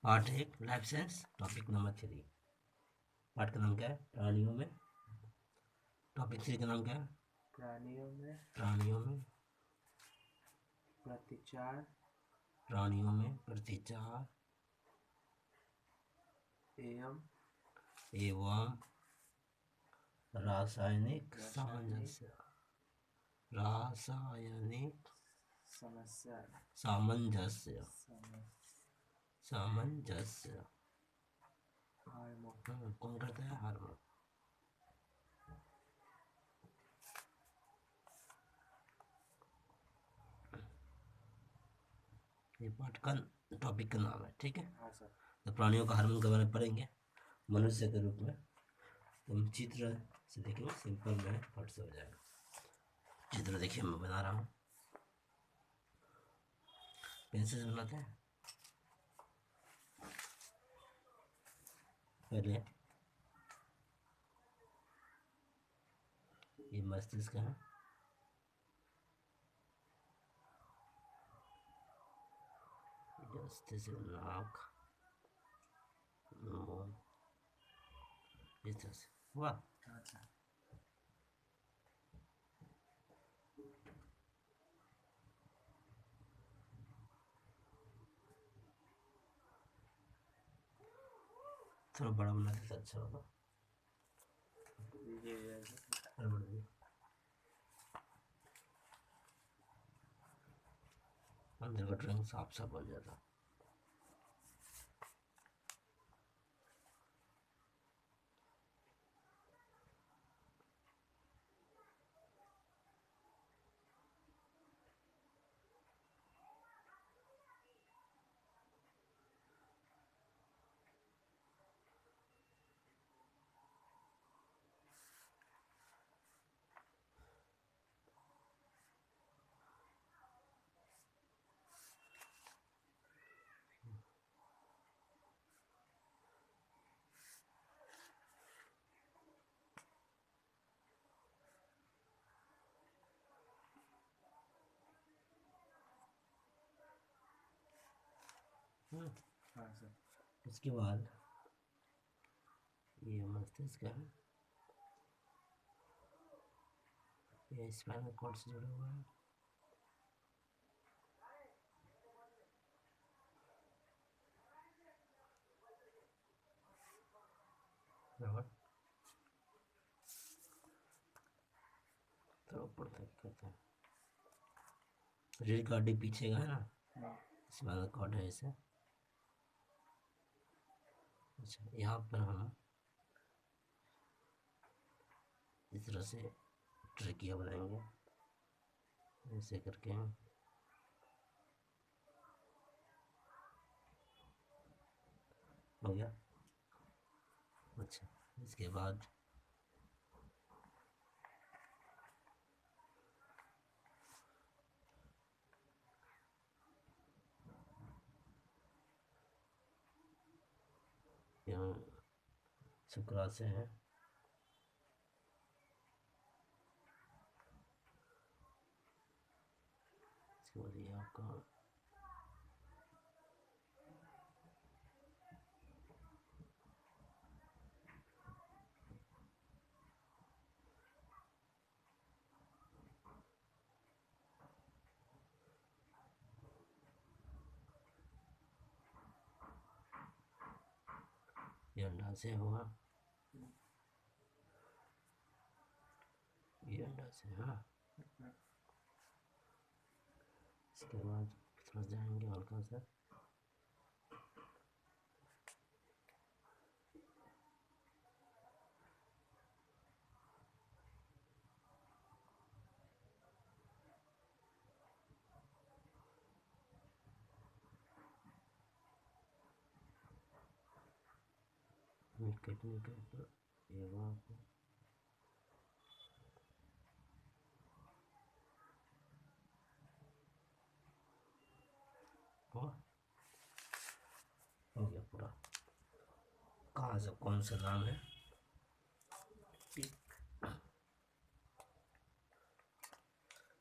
Part 1 life science topic number 3। Part का नाम क्या है? प्राणियों में। टॉपिक 3 का नाम क्या है? प्राणियों में प्रतिचार प्राणियों में प्रतिचार एवं रासायनिक सामंजस्य। रासायनिक सामंजस्य। सामंजस्य कौन करता है? हार्मोन। ये पार्ट का टॉपिक का नाम है, ठीक है। हाँ सर। तो प्राणियों का हार्मोन के बारे में पढ़ेंगे मनुष्य के रूप में। तो हम चित्र से देखेंगे, सिंपल में फट से हो जाएगा। चित्र देखिए मैं बना रहा हूँ, पेंसिल से बनाते हैं। पहले ये मस्तिष्क है, जैसे नाक, मुंह, इस तरह से हुआ। थोड़ा बड़ा बनाते तो अच्छा होगा। अंदर का ड्राइंग साफ साफ बन जाता। हाँ सर। उसके बाद ये मस्तिष्क है, ये स्पाइनल कॉर्ड से जुड़ा हुआ है। बराबर। तो ऊपर तक करते हैं। रीढ़ की हड्डी पीछे का है ना, स्पाइनल कॉर्ड है इसे। अच्छा, यहाँ पर हम इस तरह से ट्रेकिया बनाएंगे, ऐसे करके। हो गया। अच्छा, इसके बाद यहाँ शुक्राशय है, इसके बाद ये आपका ये अंडाशय हुआ, ये अंडाशय है। इसके बाद थोड़ा जाएंगे हल्का सा, किडनी के ऊपर ये हुआ। हो गया पूरा। कहाँ से कौन सा नाम है?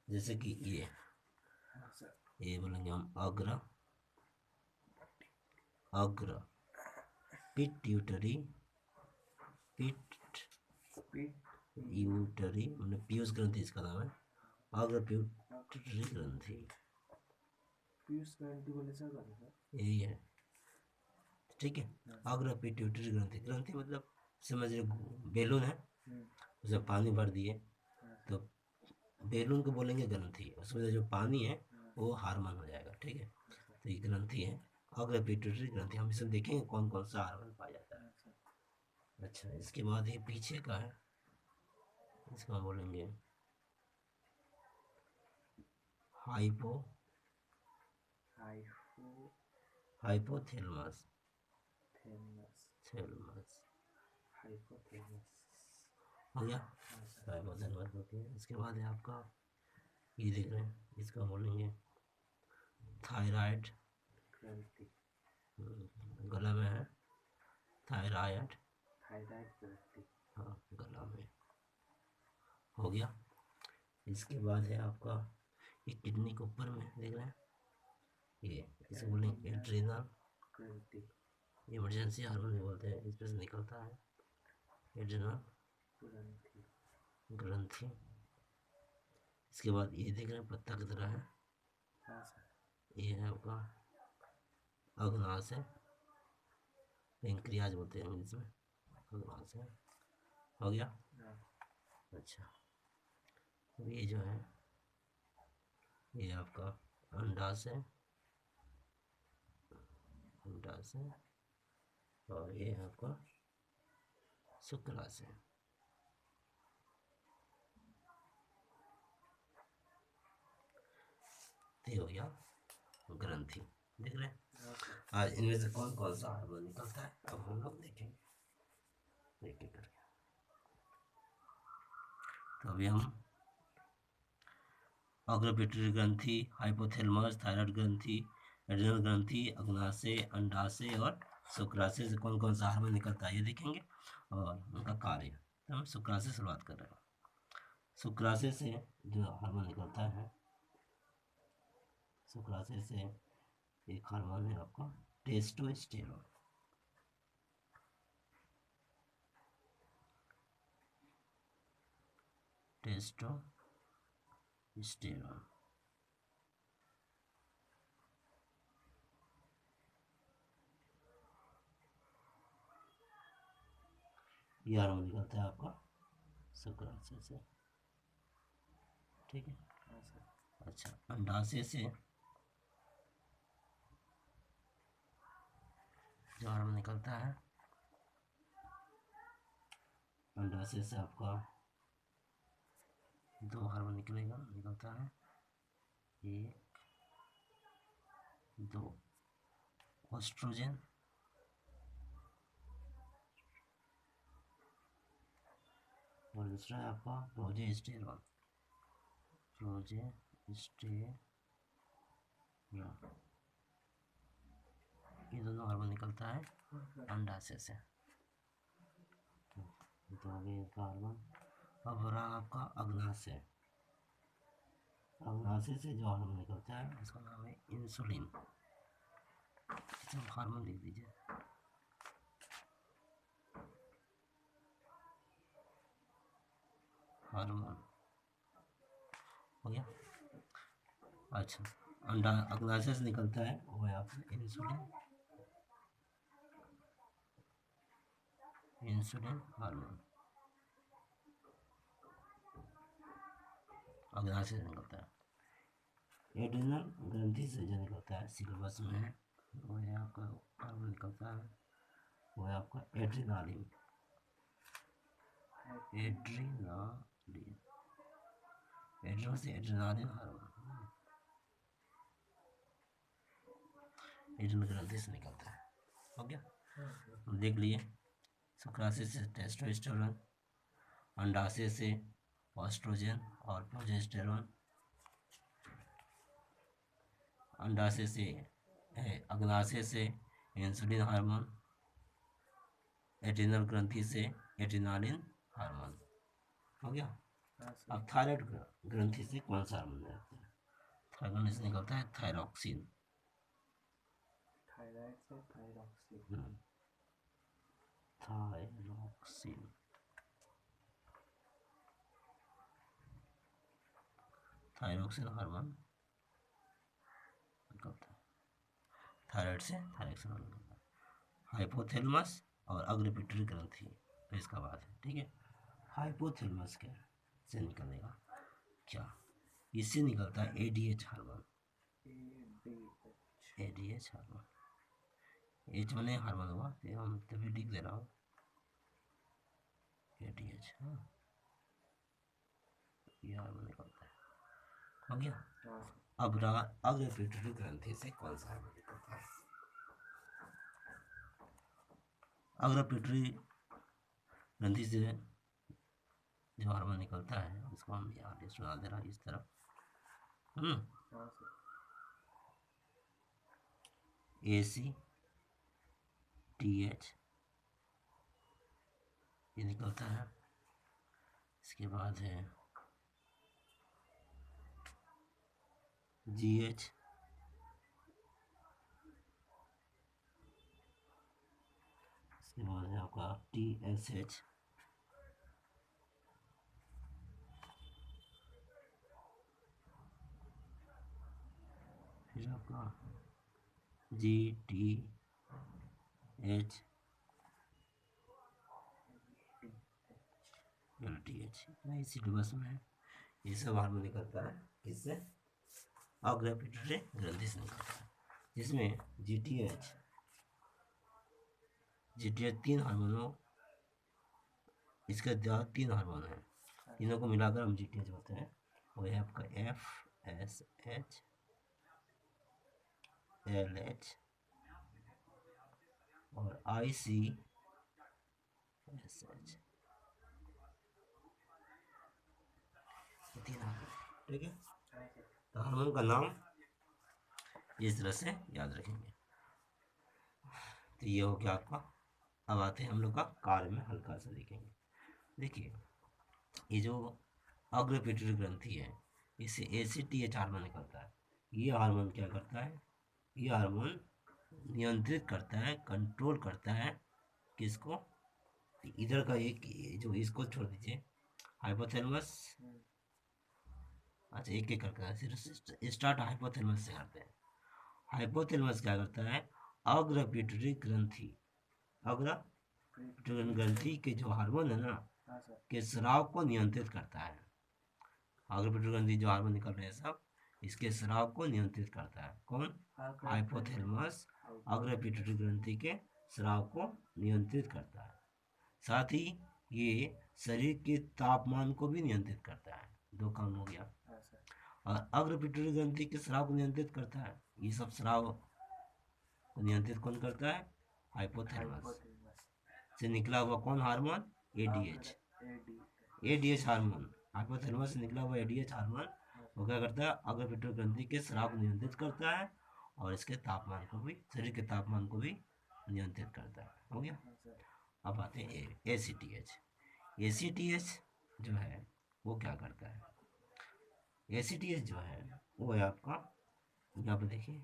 जैसे कि ये बोलेंगे हम अग्र, अग्र पिट्यूटरी पिट्यूटरी मतलब पीयूष ग्रंथि इसका नाम है, अग्र पिट्यूटरी ग्रंथि, पीयूष ग्रंथि बोले सर यही है, ठीक है। अग्र पिट्यूटरी ग्रंथि, ग्रंथि मतलब समझ रहे बेलून है, उसमें पानी भर दिए तो बेलून को बोलेंगे ग्रंथि, उसमें जो पानी है वो हार्मोन हो जाएगा, ठीक है। तो ये ग्रंथि है अग्र पिट्यूटरी ग्रंथि। हम इसमें देखेंगे कौन कौन सा हार्मोन पाया जाता है। अच्छा, इसके बाद ये पीछे का है, इसका बोलेंगे हाइपो हाइपोथैलेमस थैलेमस हो गया, हाइपोथैलेमस होती है। इसके बाद है आपका ये देख रहे हैं, इसका बोलेंगे थायराइड, गला में है थायराइड, हाँ गला में हो गया। इसके बाद है आपका ये किडनी के ऊपर में देख रहे हैं, ये इसे बोलेंगे एड्रेनल, इमरजेंसी हार्मोन बोलते हैं, इसमें से निकलता है एड्रेनल ग्रंथि। इसके बाद ये देख रहे हैं पत्ता की तरह है, ये है आपका अग्नाशय, पेंक्रियाज बोलते हैं इंग्लिश में, अग्नाशय हो गया। अच्छा, ये जो है ये आपका अंडाशय, अंडाशय, और ये है आपका शुक्राशय। ये हो गया ग्रंथि, देख रहे हैं। आज इनमें से कौन कौन सा हार्मोन निकलता है अब हम लोग देखेंगे एक एक करके। तो अभी हम अग्र पिट्यूटरी ग्रंथि, हाइपोथैलेमस, थायराइड ग्रंथि, एड्रेनल ग्रंथि, अग्नाशय, अंडाशय और शुक्राशय से कौन कौन सा हार्मोन निकलता है ये देखेंगे और उनका कार्य। तो हम शुक्राशय से शुरुआत कर रहे हैं। शुक्राशय से जो हार्मोन निकलता है, शुक्राशय से एक हार्मोन है आपका टेस्टोस्टेरोन, टेस्टोस्टेरोन, ये हार्मोन निकलता है आपका शुक्राशय से, ठीक है। अच्छा, अंडाशय से जो हार्मोन निकलता है, अंडाशय से आपका दो हार्मोन निकलता है, एक दो, ऑस्ट्रोजन और दूसरा है आपका प्रोजेस्टेरॉन, ये दोनों हार्मोन निकलता है अंडाशय से। तो आगे इसका हार्मोन अब रहा आपका अग्नाशय। अग्नाशय से जो हार्मोन निकलता है उसका नाम है इंसुलिन, हार्मोन लिख दीजिए, हार्मोन हो गया। अच्छा, अंडा अग्नाशय से निकलता है वो है आपका इंसुलिन, इंसुलिन हार्मोन अग्नाशय से निकलता है। एड्रेनल ग्रंथि से जो निकलता है सिलेबस में है, वो है आपका हार्मोन निकलता है, वो है आपका एड्रेनालिन, एड्रेनल से एड्रेनालिन हार्मोन एड्रेनल ग्रंथि से निकलता है, हो गया। देख लिए, शुक्राशय से टेस्टोस्टेरोन, अंडाशय से ऑस्ट्रोजन और प्रोजेस्टेरोन, अंडाशय से अग्नाशय से इंसुलिन हार्मोन, एड्रेनल ग्रंथि से एड्रेनालिन हार्मोन, हो गया। अब थायराइड ग्रंथि से कौन सा हार्मोन निकलता है? थायराइड से निकलता है thyroxine, sir thyroxine. Thyroxine. Thyroxine hormone निकलता है, थायराइड से थायरॉक्सिन हार्मोन निकलता है। हाइपोथैलेमस और अग्र पिट्यूटरी ग्रंथि, तो इसका बात है, ठीक है। हाइपोथैलेमस क्या से निकलेगा, क्या इससे निकलता है ADH hormone. ADH hormone, H मैंने हार्मोन हुआ, तो हम तभी लिख दे रहा हूँ एडीएच। हाँ, ये हार्मोन निकलता है, हो गया। अब रहा अग्र पिट्यूटरी ग्रंथि से कौन सा हार्मोन निकलता है। अग्र पिट्यूटरी ग्रंथि से जो हार्मोन निकलता है उसको हम यहाँ सुना दे रहा है इस तरफ। AC TH ये निकलता है। इसके बाद है GH, इसके बाद है आपका TSH, फिर आपका GTH, LTH, इतना इसी सिलेबस में है। ये सब हार्मोन निकलता है किससे, अग्र पिट्यूटरी ग्रंथि से निकलता है, जिसमें GTH 3 हार्मोनों, इसके द्वारा 3 हार्मोन है, तीनों को मिलाकर हम GTH बोलते हैं। वो है आपका FSH, LH और ICSH, तीन हार्मोन, ठीक है। तो हार्मोन का नाम इस तरह से याद रखेंगे। तो ये हो गया आपका। अब आते हैं हम लोग का कार्य में, हल्का सा देखेंगे। देखिए, ये जो अग्र पिट्यूटरी ग्रंथि है, इससे ACTH हार्मोन निकलता है। ये हार्मोन क्या करता है, ये हार्मोन नियंत्रित करता है, कंट्रोल करता है किसको, इधर का एक जो, इसको छोड़ दीजिए, हाइपोथैलेमस। अच्छा, एक एक करके स्टार्ट हाइपोथैलेमस से करते हैं। हाइपोथैलेमस क्या करता है, अग्र पिट्यूटरी ग्रंथि, अग्र पिट्यूटरी ग्रंथि के जो हार्मोन है ना, के स्राव को नियंत्रित करता है। अग्र पिट्यूटरी ग्रंथि जो हार्मोन निकल रहे हैं सब, इसके स्राव को नियंत्रित करता है कौन, हाइपोथैलेमस अग्र पिट्यूटरी ग्रंथि के स्राव को नियंत्रित करता है। साथ ही ये शरीर के तापमान को भी नियंत्रित करता है। दो काम हो गया। और अग्र पिट्यूटरी ग्रंथि के स्राव को नियंत्रित करता है। ये सब स्राव को नियंत्रित कौन करता है, हाइपोथैलेमस से निकला हुआ कौन hormone, ADH। ADH hormone, hypothalamus से निकला हुआ ADH हार्मोन वो क्या करता है, अग्र पिट्यूटरी ग्रंथि के स्राव को नियंत्रित करता है और इसके तापमान को भी, शरीर के तापमान को भी नियंत्रित करता है। हो गया। अब आते हैं ACTH। ACTH जो है वो क्या करता है, ACTH जो है वो है आपका, यहाँ पे देखिए,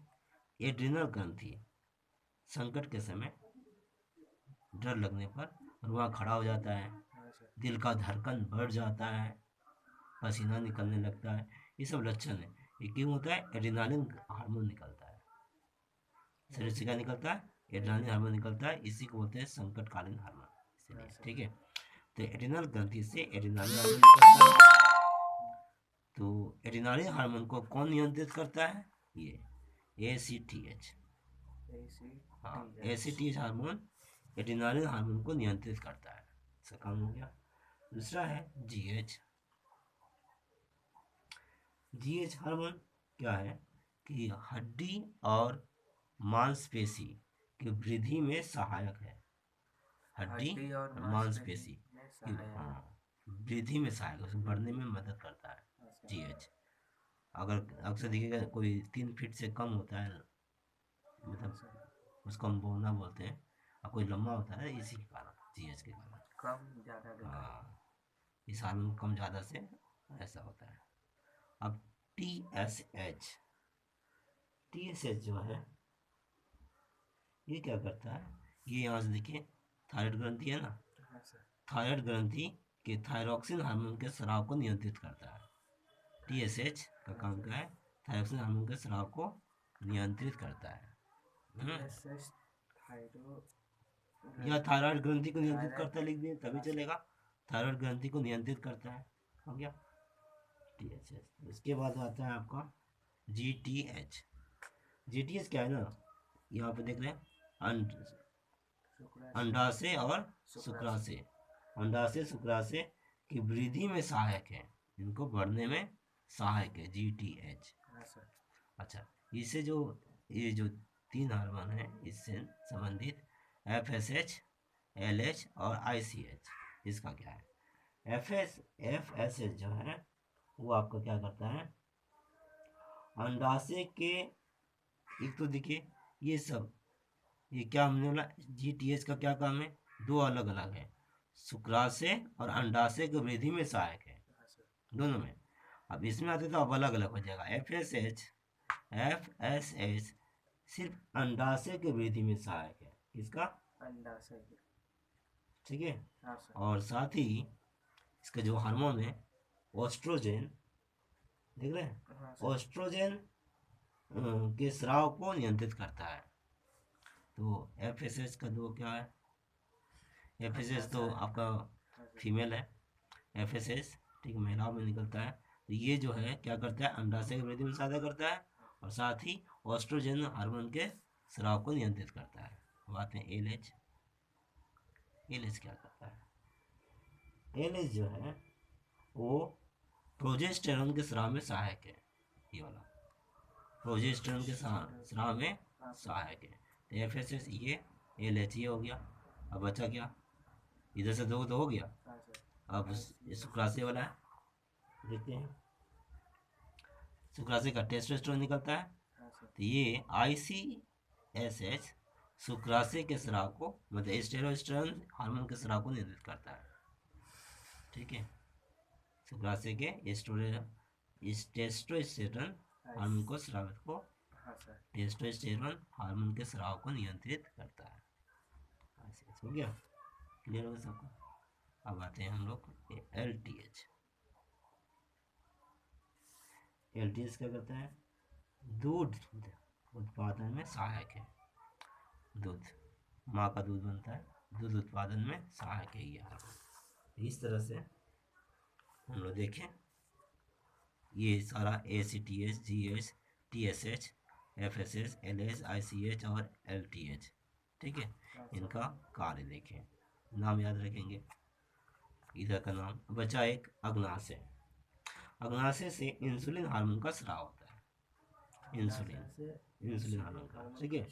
एड्रिनल ग्रंथि संकट के समय डर लगने पर रुआ खड़ा हो जाता है, दिल का धड़कन बढ़ जाता है, पसीना निकलने लगता है, ये सब लक्षण है। ये क्यों होता है, एड्रेनालिन हार्मोन निकलता है, शरीर से क्या निकलता है, एड्रेनालिन हार्मोन निकलता है, इसी को बोलते हैं संकटकालीन हार्मोन, इसलिए, ठीक है। तो एड्रेनल ग्रंथि से एड्रेनालिन हार्मोन निकलता है। तो एड्रेनालिन हार्मोन को कौन नियंत्रित करता है, ये ACTH। हाँ, ACTH हार्मोन एड्रेनालिन हार्मोन को नियंत्रित करता है, इसका काम हो गया। दूसरा है GH। GH हार्मोन क्या है कि हड्डी और मांसपेशी की वृद्धि में सहायक है। हड्डी और मांसपेशी की वृद्धि में सहायक है, उसको बढ़ने में मदद करता है GH। अगर अक्सर देखिएगा कोई 3 फीट से कम होता है, मतलब उसको हम बोना बोलते हैं, और कोई लंबा होता है, इसी के कारण, GH के कारण, कम ज़्यादा, हाँ, इस हार्मोन कम ज़्यादा से ऐसा होता है। अब TSH जो है ये क्या करता है, ये यहाँ से देखिए थायराइड ग्रंथि है ना, हाँ सर। थायराइड ग्रंथि के थायरॉक्सिन हार्मोन के स्राव को नियंत्रित करता है। TSH का काम क्या है, थायरॉक्सिन हार्मोन के स्राव को नियंत्रित करता है। TSH थायरो या थायराइड ग्रंथि को नियंत्रित थायराइड- करता है लिख दिए तभी चलेगा, थायराइड ग्रंथि को नियंत्रित करता है, हो गया TSH। इसके बाद आता है आपका GTH। GTH क्या है ना, यहाँ पे देख रहे हैं शुक्राशय अंडाशय और शुक्राशय, अंडाशय शुक्राशय की वृद्धि में सहायक है, इनको बढ़ने में सहायक है GTH। हाँ सर। अच्छा, इससे जो ये जो 3 हार्मोन है इससे संबंधित FSH, LH और ICH, इसका क्या है, FSH जो है वो आपका क्या करता है, अंडाशय के, एक तो देखिए ये सब, ये क्या हमने बोला GTH का क्या काम है, दो अलग अलग है, शुक्राशय और अंडाशय की वृद्धि में सहायक है हाँ सर। दोनों में। अब इसमें आते तो अब अलग अलग हो जाएगा, FSH सिर्फ अंडाशय की वृद्धि में सहायक है, किसका, अंडाशय के। ठीक है। हाँ सर। और साथ ही इसका जो हार्मोन है ओस्ट्रोजेन, देख रहे हैं, हाँ सर। ओस्ट्रोजेन के स्राव को नियंत्रित करता है। तो FSH का दो क्या है, FSH तो आपका हाँ सर। फीमेल है, FSH ठीक महिलाओं में निकलता है। तो ये जो है क्या करता है, अंडाशय की वृद्धि में सहायता करता है और साथ ही ऑस्ट्रोजन हार्मोन के स्राव को नियंत्रित करता है। अब आते हैं LH। LH क्या करता है, LH जो है वो प्रोजेस्टेरॉन के स्राव में सहायक है, ये वाला प्रोजेस्टेरॉन के स्राव में सहायक है। तो FSH ये, LH ये हो गया। अब बचा क्या, इधर से दो तो हो गया, हाँ सर। अब ये शुक्राशय वाला है, देखते हैं शुक्राशय का टेस्टोस्टेरोन निकलता है। हाँ सर। तो ये ICSH शुक्राशय के स्राव को, मतलब टेस्टोस्टेरोन हार्मोन के स्राव को नियंत्रित करता है, ठीक है। शुक्राशय के टेस्टोस्टेरोन हार्मोन को स्राव को, हाँ सर। टेस्टोस्टेरोन हार्मोन के स्राव को नियंत्रित करता है। हो गया, क्लियर हो गया सबको। अब आते हैं हम लोग LTH। LTH क्या करता है, दूध उत्पादन में सहायक है, दूध माँ का दूध बनता है, दूध उत्पादन में सहायक है ये हार्मोन। इस तरह से हम लोग देखें ये सारा ACTH, GH, TSH, FSH, LH, ICH और LTH, ठीक है, इनका कार्य देखें, नाम याद रखेंगे। इधर का नाम बचा एक अग्नाशय। अग्नाशय से इंसुलिन हार्मोन का स्राव होता है, इंसुलिन हार्मोन का, ठीक है।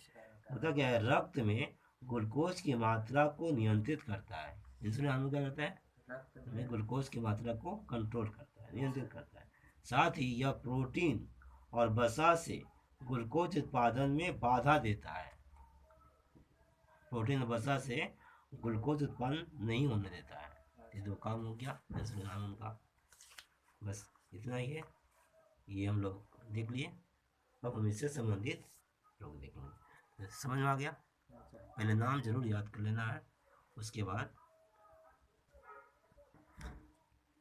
होता क्या है, रक्त में ग्लूकोज की मात्रा को नियंत्रित करता है। इंसुलिन हार्मोन क्या करता है, रक्त में ग्लूकोज की मात्रा को कंट्रोल करता है, नियंत्रित करता है। साथ ही यह प्रोटीन और वसा से ग्लूकोज उत्पादन में बाधा देता है, प्रोटीन और वसा से ग्लूकोज उत्पन्न नहीं होने देता है। ये दो काम हो गया इंसुलिन हार्मोन का, बस इतना ही है, ये हम लोग देख लिए। अब हम इससे संबंधित लोग देखेंगे। समझ में आ गया, पहले नाम जरूर याद कर लेना है, उसके बाद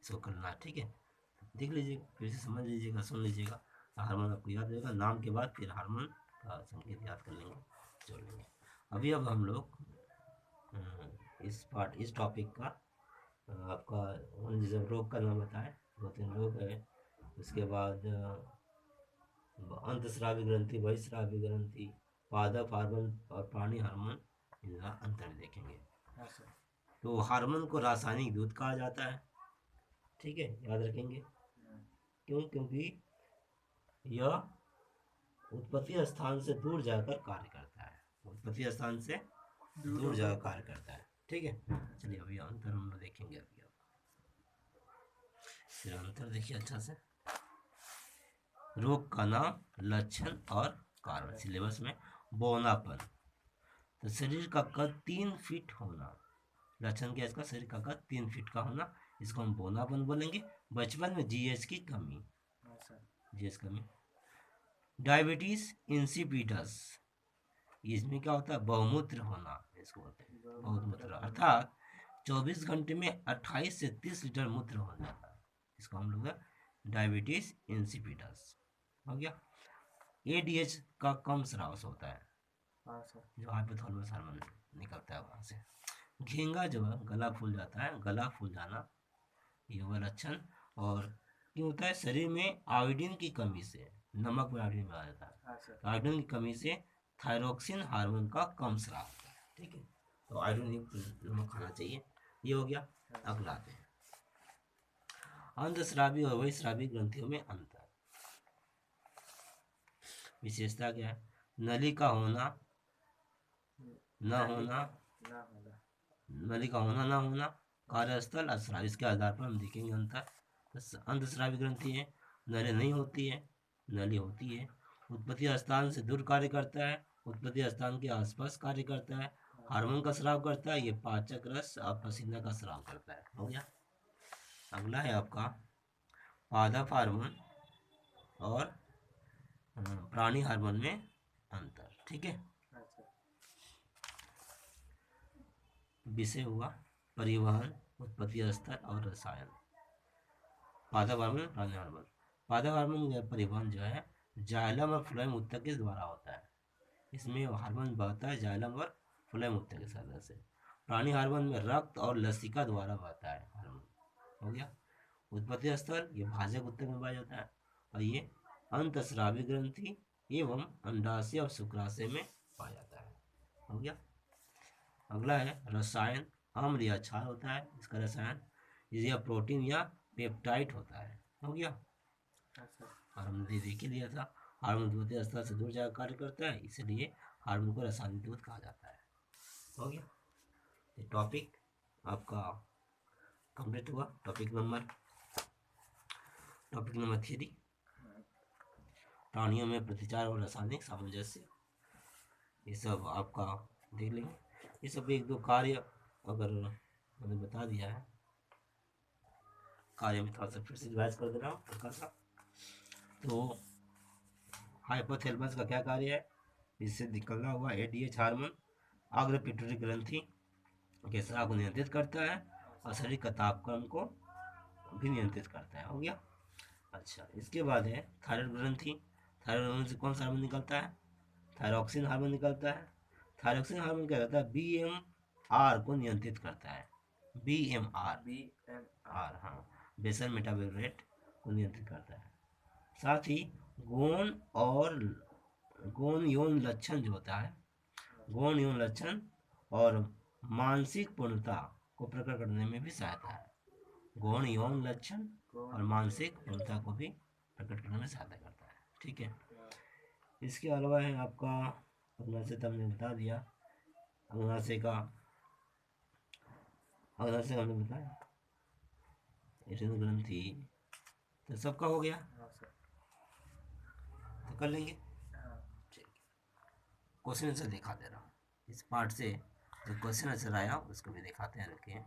इसको करना, ठीक है। देख लीजिए, फिर से समझ लीजिएगा, सुन लीजिएगा, हार्मोन आपको याद रहेगा, नाम के बाद फिर हार्मोन का संकेत याद कर लेंगे, जोड़ लेंगे। अभी अब हम लोग इस टॉपिक का आपका जब रोग का नाम बताएं, 2-3 रोग है, उसके बाद अंतस्रावी ग्रंथि, बहिस्रावी ग्रंथि, पादप हार्मोन और प्राणी हार्मोन, इनका अंतर देखेंगे। तो हार्मोन को रासायनिक दूध कहा जाता है, ठीक है, याद रखेंगे। क्यों, क्योंकि यह उत्पत्ति स्थान से दूर जाकर कार्य करता है, उत्पत्ति स्थान से दूर जाकर कार्य करता है, ठीक है। चलिए अभी अंतर हम लोग देखेंगे। अभी फिर अंतर देखिए अच्छा से, रोग का नाम, लक्षण और कारण। सिलेबस में बौनापन, तो शरीर का कद 3 फीट होना, लक्षण क्या है इसका, शरीर का कद 3 फीट का होना, इसको हम बौनापन बोलेंगे। बचपन में GH की कमी, GH कमी। डायबिटीज इंसिपिडस, इसमें क्या होता है, बहुमूत्र होना, इसको बोलते हैं बहुमूत्र, अर्थात 24 घंटे में 28 से 30 लीटर मूत्र हो जाता है, इसको हम लोग डायबिटीज इंसिपिडस हो गया। एडीएच का कम स्राव होता है, हाँ सर। जो हाइपोथैलेमस हार्मोन निकलता है वहाँ से। घेंगा जो है, गला फूल जाता है, गला फूल जाना ये हुआ लक्षण। और क्यों होता है, शरीर में आयोडीन की कमी से, नमक में आयोडीन आ जाता है, हाँ सर। तो आयोडीन की कमी से थायरोक्सिन हार्मोन का कम स्राव होता है, ठीक है। तो आयोडीन युक्त नमक खाना चाहिए, ये हो गया। अगला आते हैं अंतस्रावी और बहिस्रावी ग्रंथियों में अंतर। विशेषता क्या है, नली का होना न होना, ना होना। नली का होना न होना, कार्यस्थल अस्राव, इसके आधार पर हम देखेंगे अंतर। तो अंतस्रावी ग्रंथि है, नली नहीं होती है, नली होती है, उत्पत्ति स्थान से दूर कार्य करता है, उत्पत्ति स्थान के आसपास कार्य करता है, हार्मोन का स्राव करता है, ये पाचक रस और पसीना का स्राव करता है, हो गया। अगला है आपका पादप हार्मोन और प्राणी हार्मोन में अंतर, ठीक है। हाँ सर। विषय हुआ परिवहन, उत्पत्ति स्तर और रसायन। पादप हार्मोन, प्राणी हार्मोन। पादप हार्मोन का परिवहन जो है जाइलम और फ्लोएम ऊतक के द्वारा होता है, इसमें हार्मोन बहता है जाइलम और फ्लोएम ऊतक के सहायता से। प्राणी हार्मोन में रक्त और लसिका द्वारा बहता है हार्मोन, हो गया। उत्पत्ति स्थल ये भाजक ऊतक में पाया जाता है, और ये अंतस्रावी ग्रंथि एवं अंडाशय और शुक्राशय में पाया जाता है, हो गया। अगला है रसायन, अम्ल या क्षार होता है इसका रसायन, या प्रोटीन या पेप्टाइड होता है, हो गया। हाँ सर। और हमने देख ही लिया था, हार्मोन उत्पत्ति स्थल से दूर जाकर कार्य करता है, इसलिए हार्मोन को रासायनिक दूध कहा जाता है, हो गया। ये टॉपिक आपका कंप्लीट हुआ। टॉपिक नंबर 3, प्राणियों में प्रतिचार और रासायनिक सामंजस्य, ये सब आपका देख लेंगे। ये सब 1-2 कार्य अगर मैंने बता दिया है, कार्य में थोड़ा सा फिर से रिवाइज कर दे रहा हूँ हल्का सा। तो हाइपोथैलेमस का क्या कार्य है, इससे निकलना हुआ एडीएच हार्मोन अग्र पिट्यूटरी ग्रंथि के स्राव को नियंत्रित करता है और शरीर का तापक्रम को भी नियंत्रित करता है, हो गया। अच्छा, इसके बाद है थायराइड ग्रंथि। थायराइड ग्रंथि से कौन सा हार्मोन निकलता है, थायरॉक्सिन हार्मोन निकलता है। थायरॉक्सिन हार्मोन क्या करता है, बीएमआर को नियंत्रित करता है, बीएमआर, हाँ, बेसल मेटाबॉलिक रेट को नियंत्रित करता है। साथ ही गौण यौन लक्षण जो होता है, गौण यौन लक्षण और मानसिक पूर्णता को प्रकट करने में भी सहायता है, गौण यौन लक्षण और मानसिक पूर्णता को भी प्रकट करने में सहायता करता है, ठीक है। इसके अलावा है आपका अग्नाशय, तो हमने बता दिया, अग्नाशय का, अग्नाशय हमने बताया, ईशन ग्रंथि, तो सबका हो गया, तो कर लेंगे। ठीक, क्वेश्चन आंसर दिखा दे रहा हूँ इस पार्ट से, जो क्वेश्चन आंसर आया उसको भी दिखाते हैं, रुकिए।